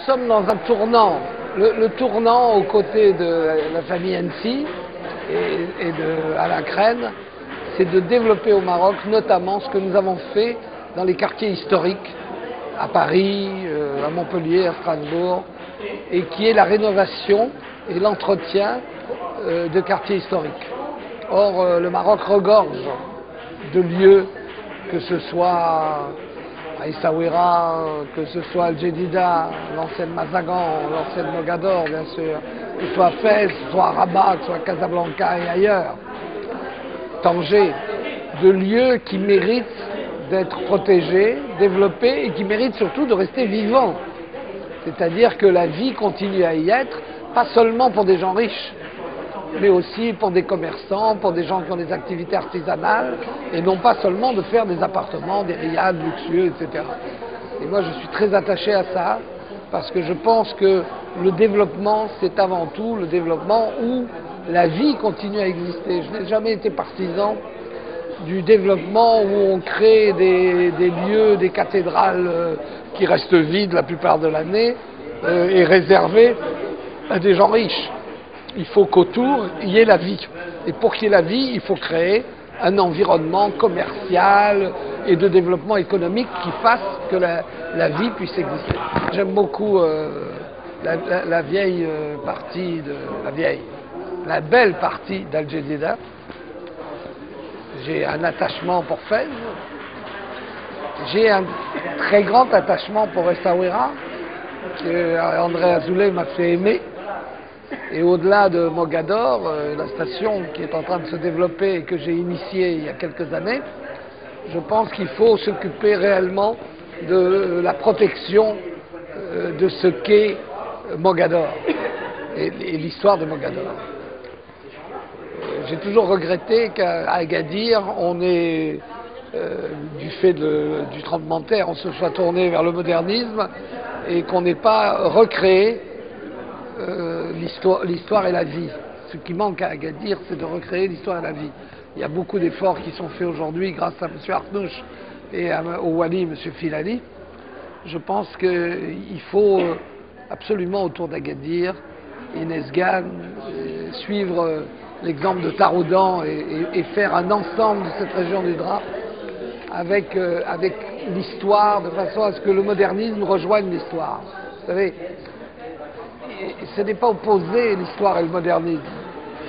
sommes dans un tournant. Le tournant aux côtés de la famille Hensi et de Alain Crène, c'est de développer au Maroc notamment ce que nous avons fait dans les quartiers historiques, à Paris, à Montpellier, à Strasbourg, et qui est la rénovation et l'entretien de quartiers historiques. Or, le Maroc regorge de lieux, que ce soit à Essaouira, que ce soit Al Jedida, l'ancienne Mazagan, l'ancienne Mogador, bien sûr, que ce soit à Fès, que ce soit à Rabat, que ce soit à Casablanca et ailleurs, Tanger, de lieux qui méritent d'être protégés, développés et qui méritent surtout de rester vivants. C'est-à-dire que la vie continue à y être, pas seulement pour des gens riches, mais aussi pour des commerçants, pour des gens qui ont des activités artisanales, et non pas seulement de faire des appartements, des riads luxueux, etc. Et moi, je suis très attaché à ça, parce que je pense que le développement, c'est avant tout le développement où la vie continue à exister. Je n'ai jamais été partisan du développement où on crée des lieux, des cathédrales qui restent vides la plupart de l'année et réservés à des gens riches. Il faut qu'autour, il y ait la vie. Et pour qu'il y ait la vie, il faut créer un environnement commercial et de développement économique qui fasse que la vie puisse exister. J'aime beaucoup la vieille partie la belle partie d'Al Jedida. J'ai un attachement pour Fès. J'ai un très grand attachement pour Essaouira, que André Azoulay m'a fait aimer. Et au-delà de Mogador, la station qui est en train de se développer et que j'ai initiée il y a quelques années, je pense qu'il faut s'occuper réellement de la protection de ce qu'est Mogador et l'histoire de Mogador. J'ai toujours regretté qu'à Agadir, on ait, du fait du tremblement de terre, on se soit tourné vers le modernisme et qu'on n'ait pas recréé l'histoire et la vie. Ce qui manque à Agadir, c'est de recréer l'histoire et la vie. Il y a beaucoup d'efforts qui sont faits aujourd'hui grâce à M. Arnouch et au Wali, M. Filali. Je pense qu'il faut absolument autour d'Agadir, Inesgan, suivre l'exemple de Taroudan et faire un ensemble de cette région du Drap avec l'histoire, de façon à ce que le modernisme rejoigne l'histoire. Vous savez, ce n'est pas opposer l'histoire et le modernisme,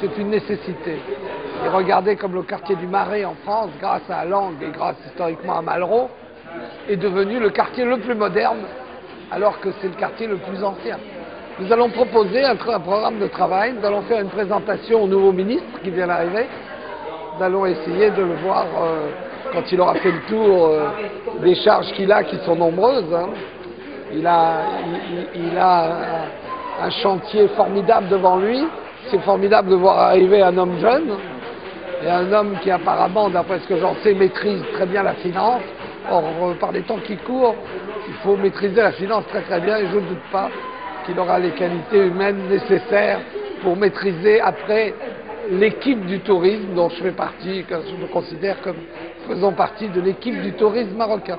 c'est une nécessité. Et regardez comme le quartier du Marais en France, grâce à Langue et grâce historiquement à Malraux, est devenu le quartier le plus moderne, alors que c'est le quartier le plus ancien. Nous allons proposer un programme de travail, nous allons faire une présentation au nouveau ministre qui vient d'arriver. Nous allons essayer de le voir quand il aura fait le tour des charges qu'il a, qui sont nombreuses. Hein. Il a un chantier formidable devant lui. C'est formidable de voir arriver un homme jeune et un homme qui apparemment, d'après ce que j'en sais, maîtrise très bien la finance. Or, par les temps qui courent, il faut maîtriser la finance très très bien et je ne doute pas qu'il aura les qualités humaines nécessaires pour maîtriser après l'équipe du tourisme dont je fais partie, que je me considère comme faisant partie de l'équipe du tourisme marocain.